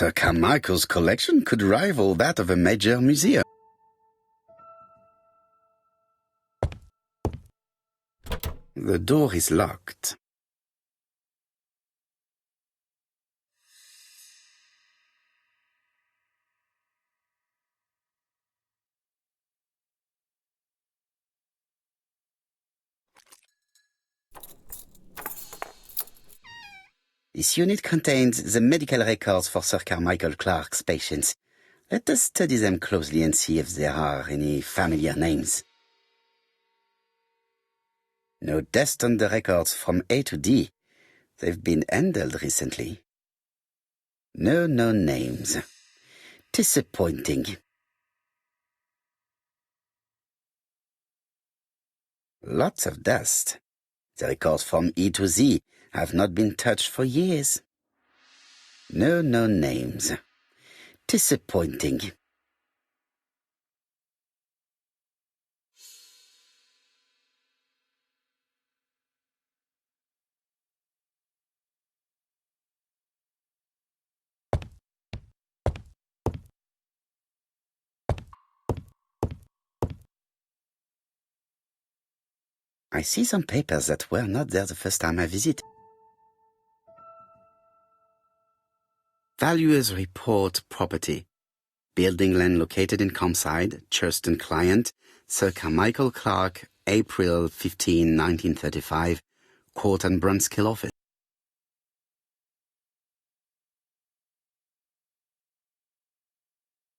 Sir Carmichael's collection could rival that of a major museum. The door is locked. This unit contains the medical records for Sir Carmichael Clarke's patients. Let us study them closely and see if there are any familiar names. No dust on the records from A to D. They've been handled recently. No known names. Disappointing. Lots of dust. The records from E to Z have not been touched for years. No known names. Disappointing. I see some papers that were not there the first time I visit. Valuers report property. Building land located in Comside, Churston client, Sir Carmichael Clarke, April 15, 1935, Court and Brunskill office.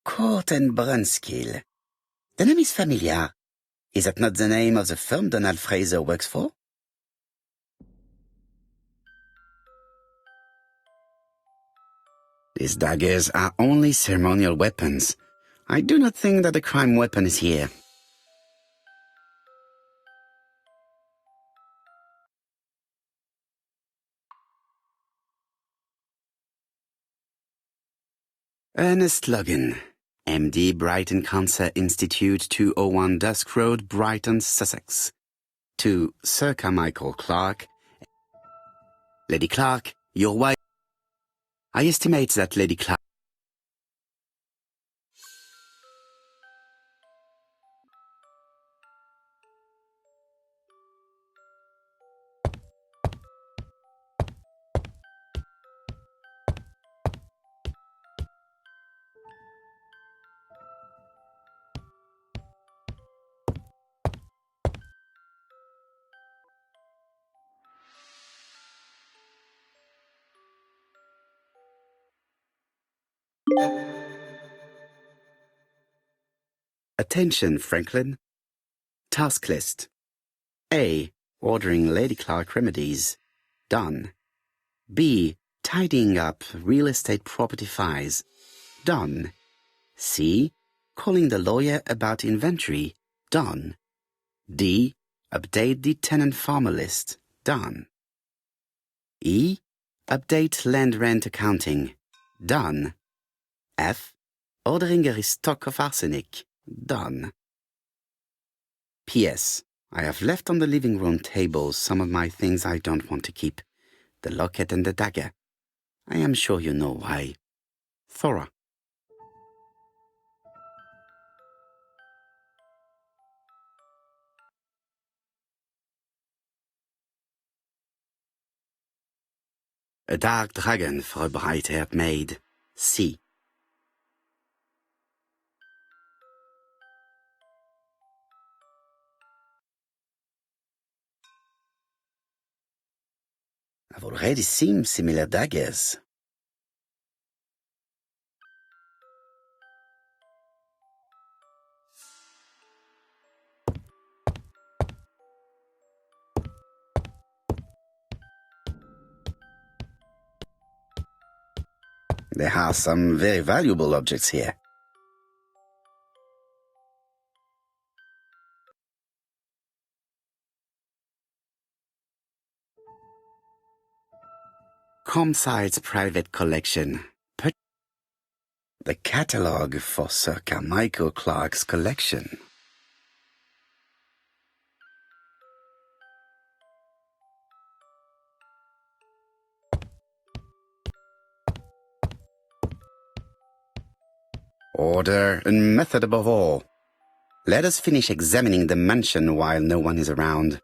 Court and Brunskill. The name is familiar. Is that not the name of the firm Donald Fraser works for? These daggers are only ceremonial weapons. I do not think that the crime weapon is here. Ernest Logan, MD, Brighton Cancer Institute, 201 Dusk Road, Brighton, Sussex. To Sir Carmichael Clarke. Lady Clarke, your wife. I estimate that Lady Clarke. Attention, Franklin. Task list. A. Ordering Lady Clarke remedies. Done. B. Tidying up real estate property files. Done. C. Calling the lawyer about inventory. Done. D. Update the tenant farmer list. Done. E. Update land rent accounting. Done. F. Ordering a restock of arsenic. Done. P.S. I have left on the living room table some of my things I don't want to keep. The locket and the dagger. I am sure you know why. Thora. A dark dragon for a bright-haired maid. C. I've already seen similar daggers. There are some very valuable objects here. Comside's private collection. The catalogue for Sir Carmichael Clarke's collection. Order and method above all. Let us finish examining the mansion while no one is around.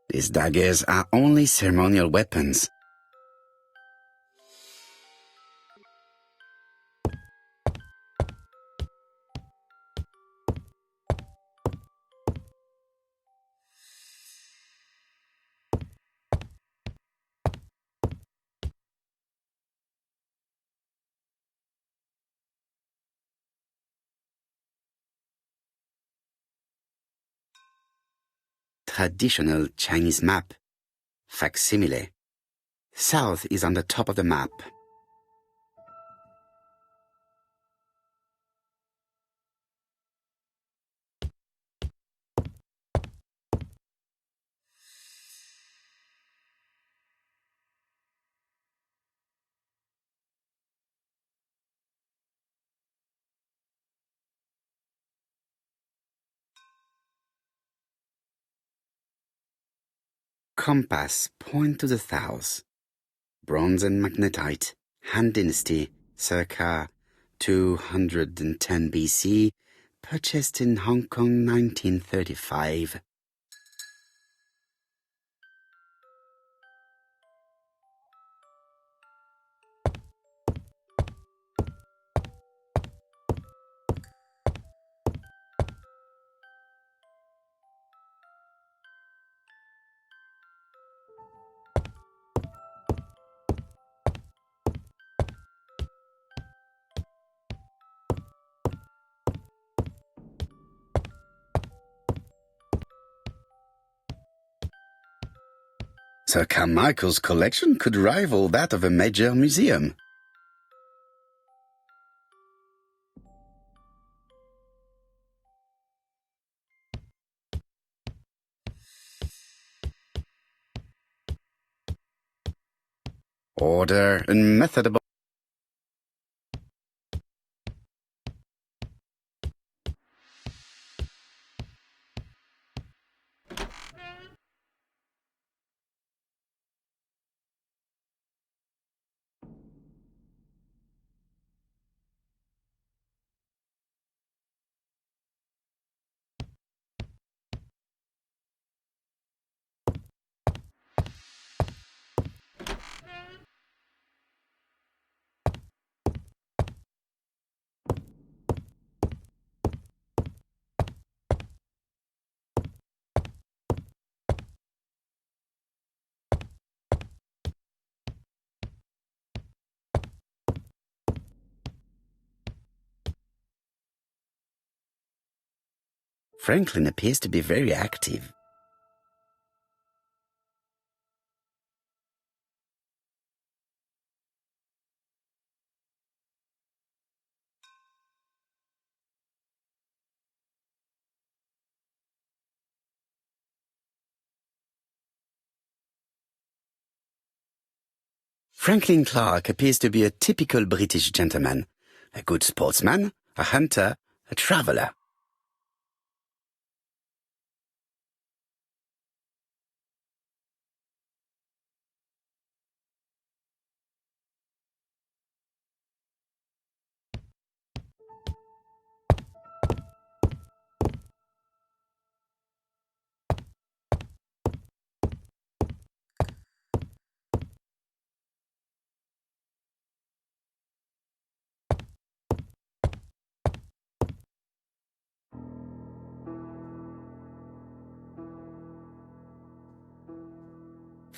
These daggers are only ceremonial weapons. Traditional Chinese map. Facsimile. South is on the top of the map. Compass point to the south. Bronze and magnetite. Han Dynasty, circa 210 BC. Purchased in Hong Kong 1935. Sir Carmichael's collection could rival that of a major museum. Order and method above. Franklin appears to be very active. Franklin Clark appears to be a typical British gentleman. A good sportsman, a hunter, a traveler.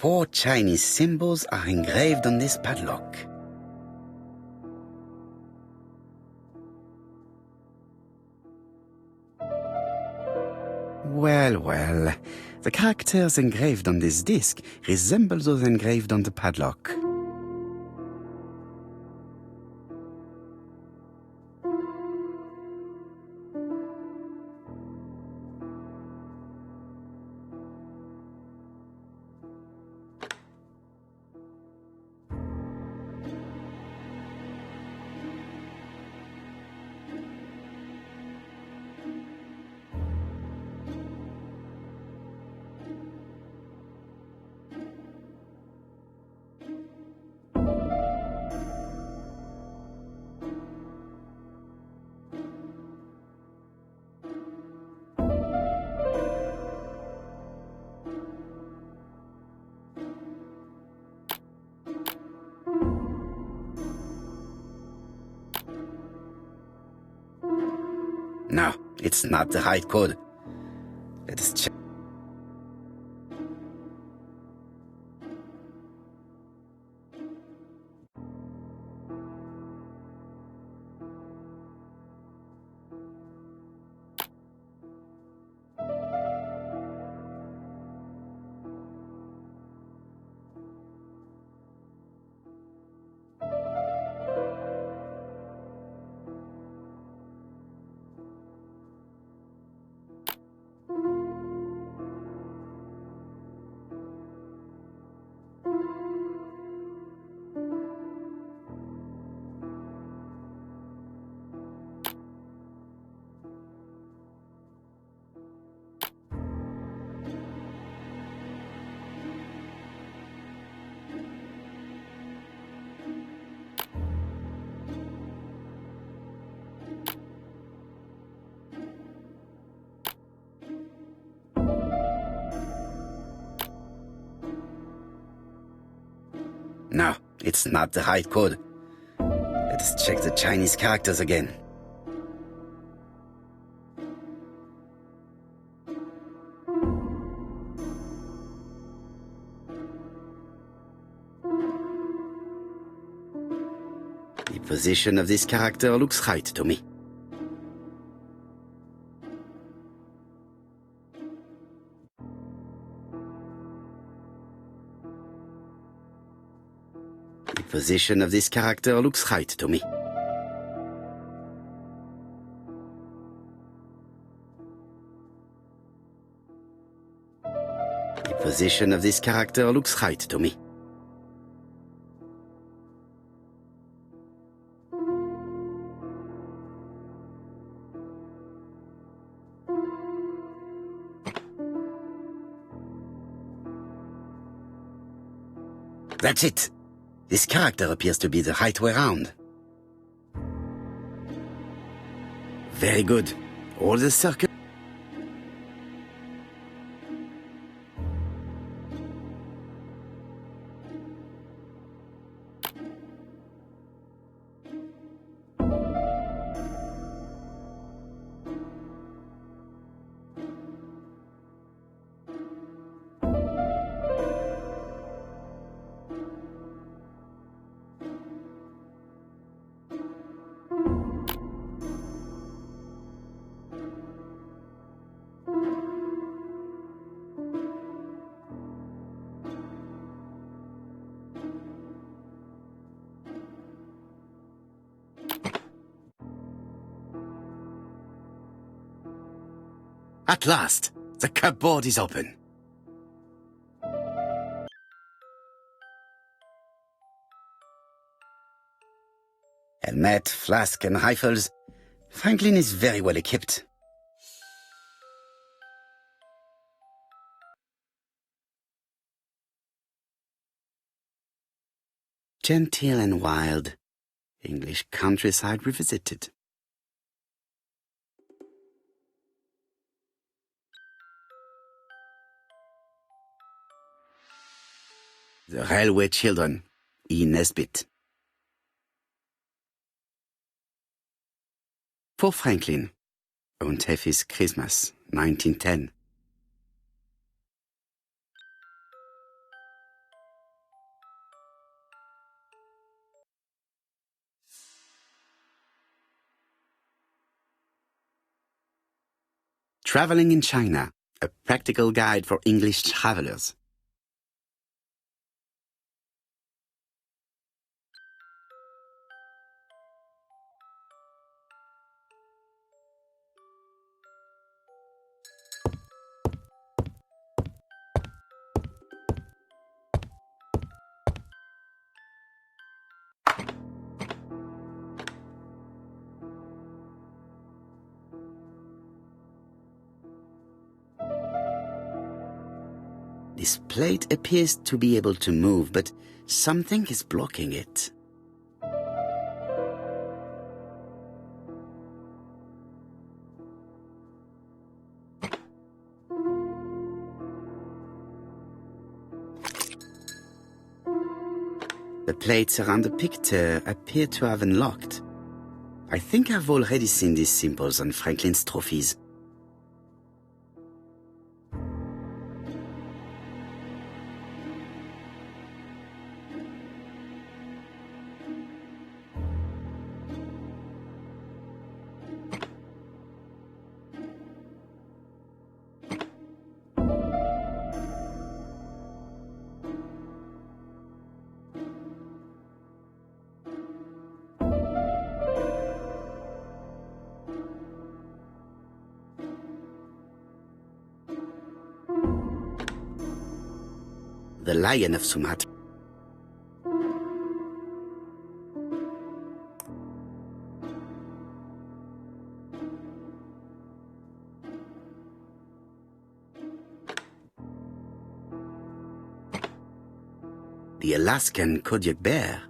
Four Chinese symbols are engraved on this padlock. Well, the characters engraved on this disc resemble those engraved on the padlock. No, it's not the right code. Let us check. No, it's not the right code. Let us check the Chinese characters again. The position of this character looks right to me. The position of this character looks right to me. The position of this character looks right to me. That's it. This character appears to be the right way round. Very good. All the circles. At last, the cupboard is open. Helmet, flask, and rifles. Franklin is very well equipped. Genteel and wild. English countryside revisited. The Railway Children, E. Nesbit. For Franklin, und Effie's Christmas, 1910. Traveling in China, a practical guide for English travelers. This plate appears to be able to move, but something is blocking it. The plates around the picture appear to have unlocked. I think I've already seen these symbols on Franklin's trophies. The Lion of Sumatra. The Alaskan Kodiak bear.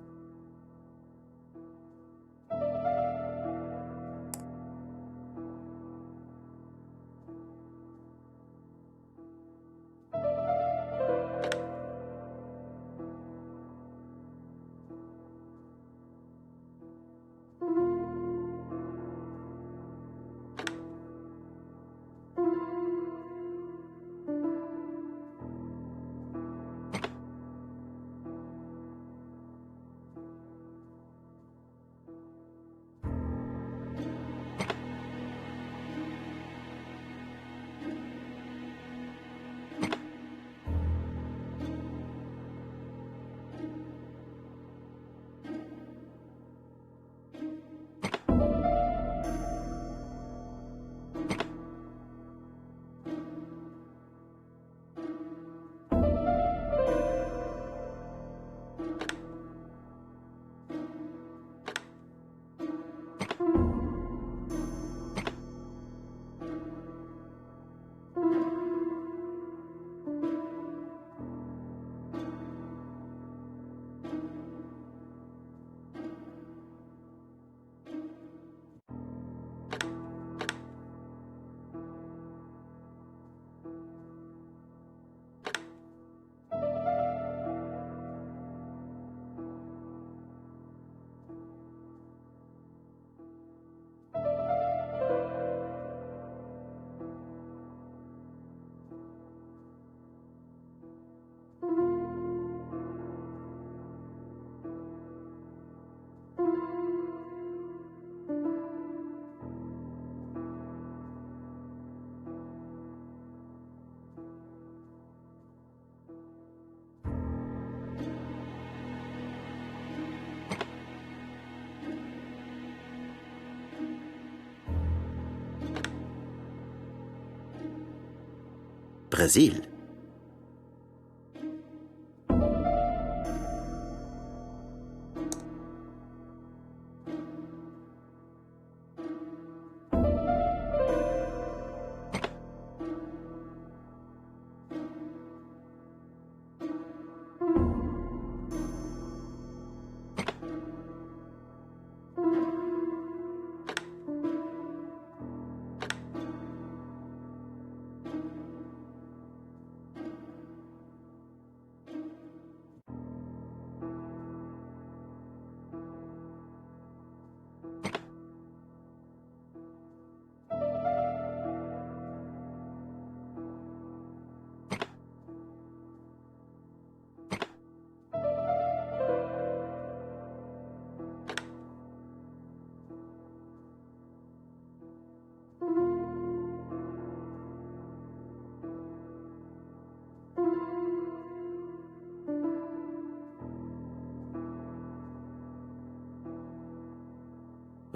Brazil.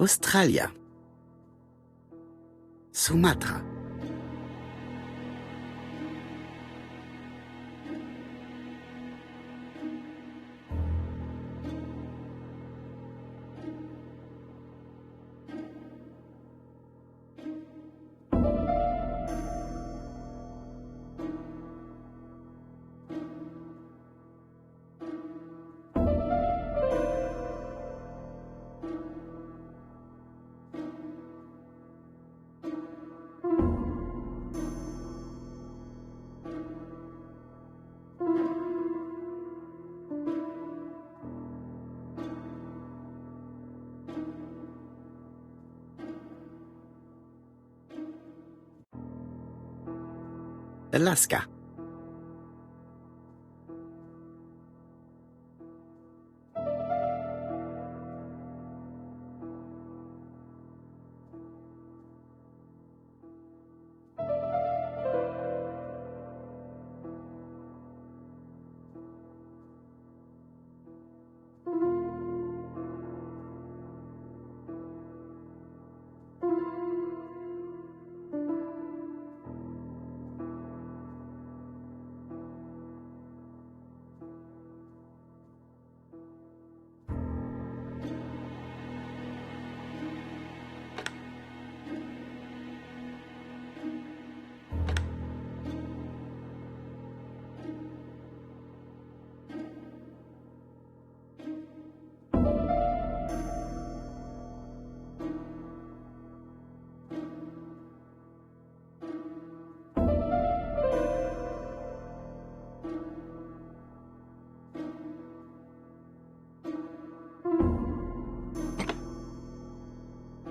Australia. Sumatra. Alaska.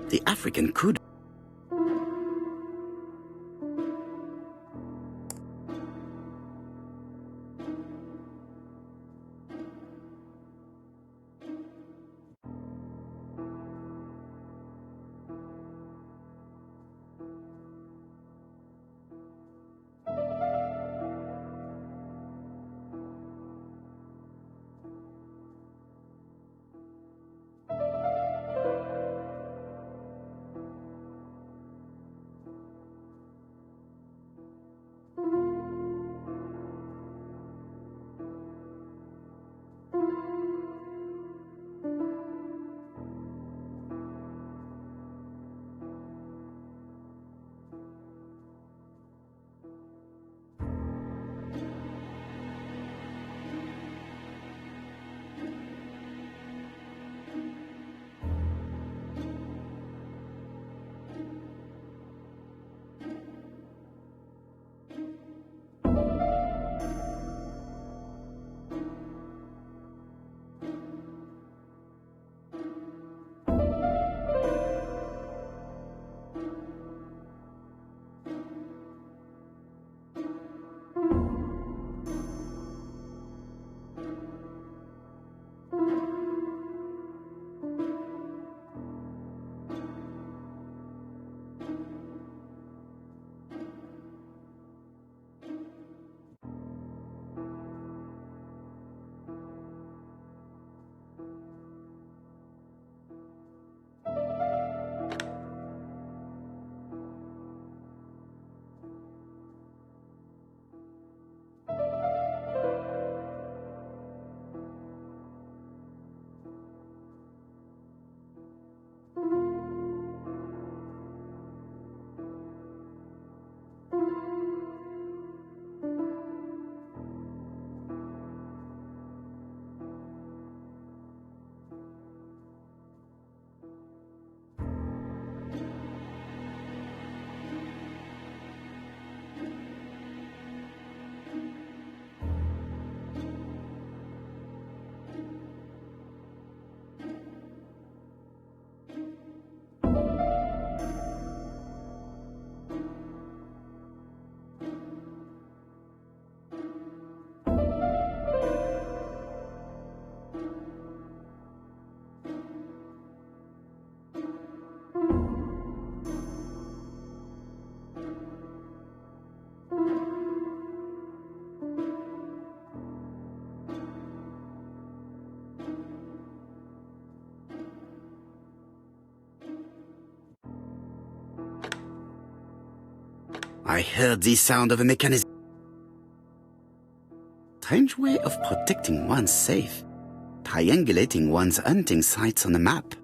The African could. I heard the sound of a mechanism. Strange way of protecting one's safe. Triangulating one's hunting sites on a map.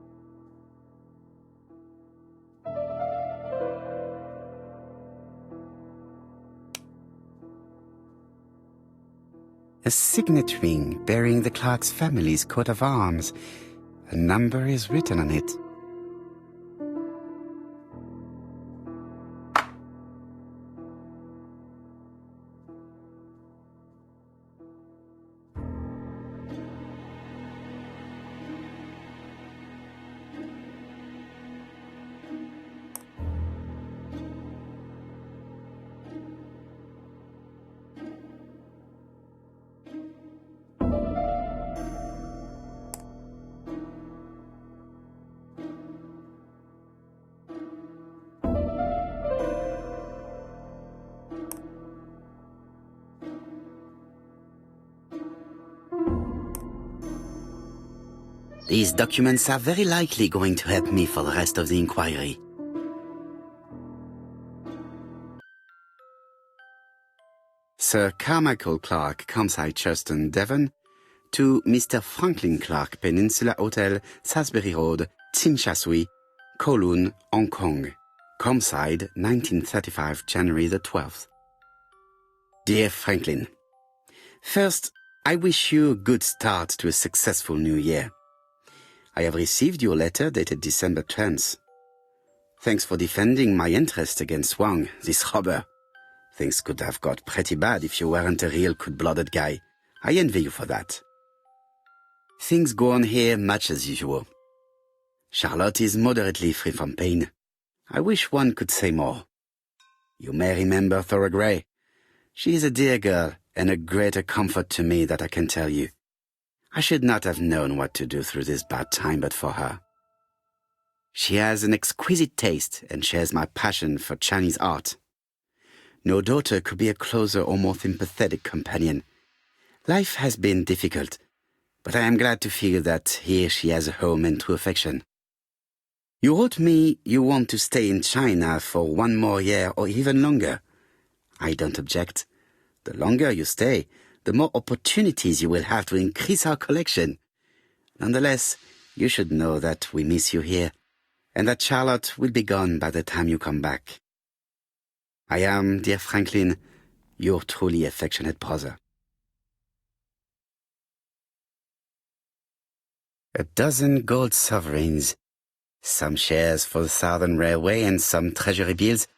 A signet ring bearing the Clark's family's coat of arms. A number is written on it. These documents are very likely going to help me for the rest of the inquiry. Sir Carmichael Clark, Campsite Churston, Devon, to Mr. Franklin Clark, Peninsula Hotel, Salisbury Road, Tsinchasui, Kowloon, Hong Kong. Campsite, 1935, January the 12th. Dear Franklin, first, I wish you a good start to a successful new year. I have received your letter dated December 10th. Thanks for defending my interest against Wang, this robber. Things could have got pretty bad if you weren't a real cold-blooded guy. I envy you for that. Things go on here much as usual. Charlotte is moderately free from pain. I wish one could say more. You may remember Thora Gray. She is a dear girl and a greater comfort to me that I can tell you. I should not have known what to do through this bad time but for her. She has an exquisite taste and shares my passion for Chinese art. No daughter could be a closer or more sympathetic companion. Life has been difficult, but I am glad to feel that here she has a home and true affection. You wrote me you want to stay in China for 1 more year or even longer. I don't object. The longer you stay, the more opportunities you will have to increase our collection. Nonetheless, you should know that we miss you here, and that Charlotte will be gone by the time you come back. I am, dear Franklin, your truly affectionate brother. A dozen gold sovereigns, some shares for the Southern Railway and some treasury bills.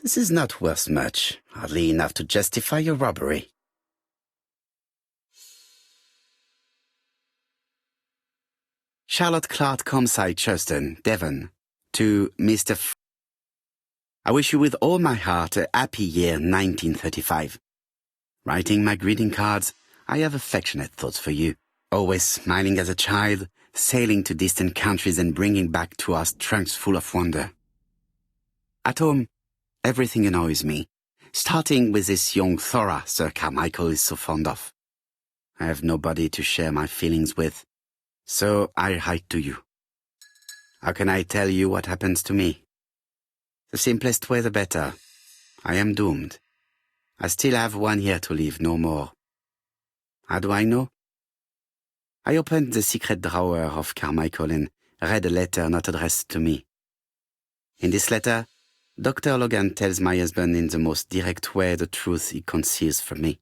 This is not worth much, hardly enough to justify your robbery. Charlotte Clark, Campsite Churston, Devon, to Mr. I wish you with all my heart a happy year 1935. Writing my greeting cards, I have affectionate thoughts for you. Always smiling as a child, sailing to distant countries and bringing back to us trunks full of wonder. At home, everything annoys me, starting with this young Thora Sir Carmichael is so fond of. I have nobody to share my feelings with, so I write to you. How can I tell you what happens to me? The simplest way the better. I am doomed. I still have 1 year to live, no more. How do I know? I opened the secret drawer of Carmichael and read a letter not addressed to me. In this letter, Dr. Logan tells my husband in the most direct way the truth he conceals from me.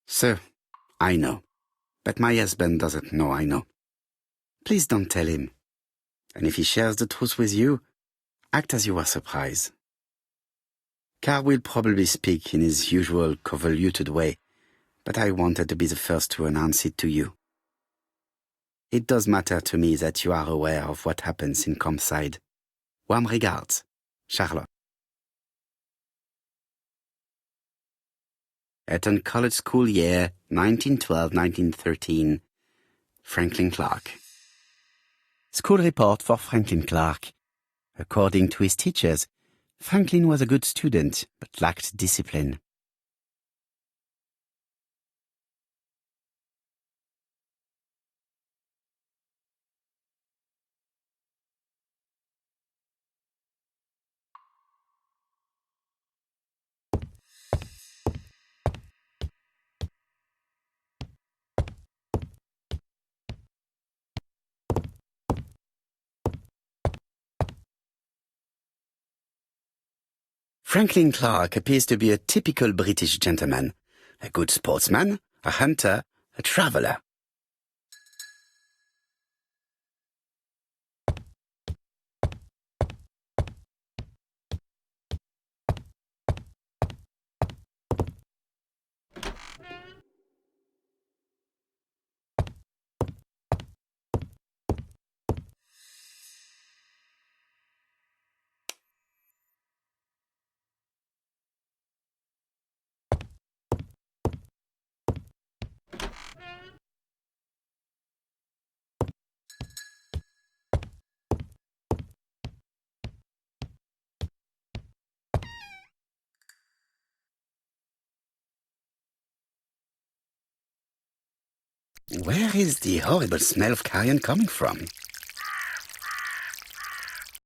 Sir, I know, but my husband doesn't know I know. Please don't tell him. And if he shares the truth with you, act as you are surprised. Carl will probably speak in his usual convoluted way, but I wanted to be the first to announce it to you. It does matter to me that you are aware of what happens in Campside. Warm regards, Charlotte. Eton College School Year 1912-1913. Franklin Clark. School report for Franklin Clark. According to his teachers, Franklin was a good student, but lacked discipline. Franklin Clark appears to be a typical British gentleman, a good sportsman, a hunter, a traveler. Where is the horrible smell of carrion coming from?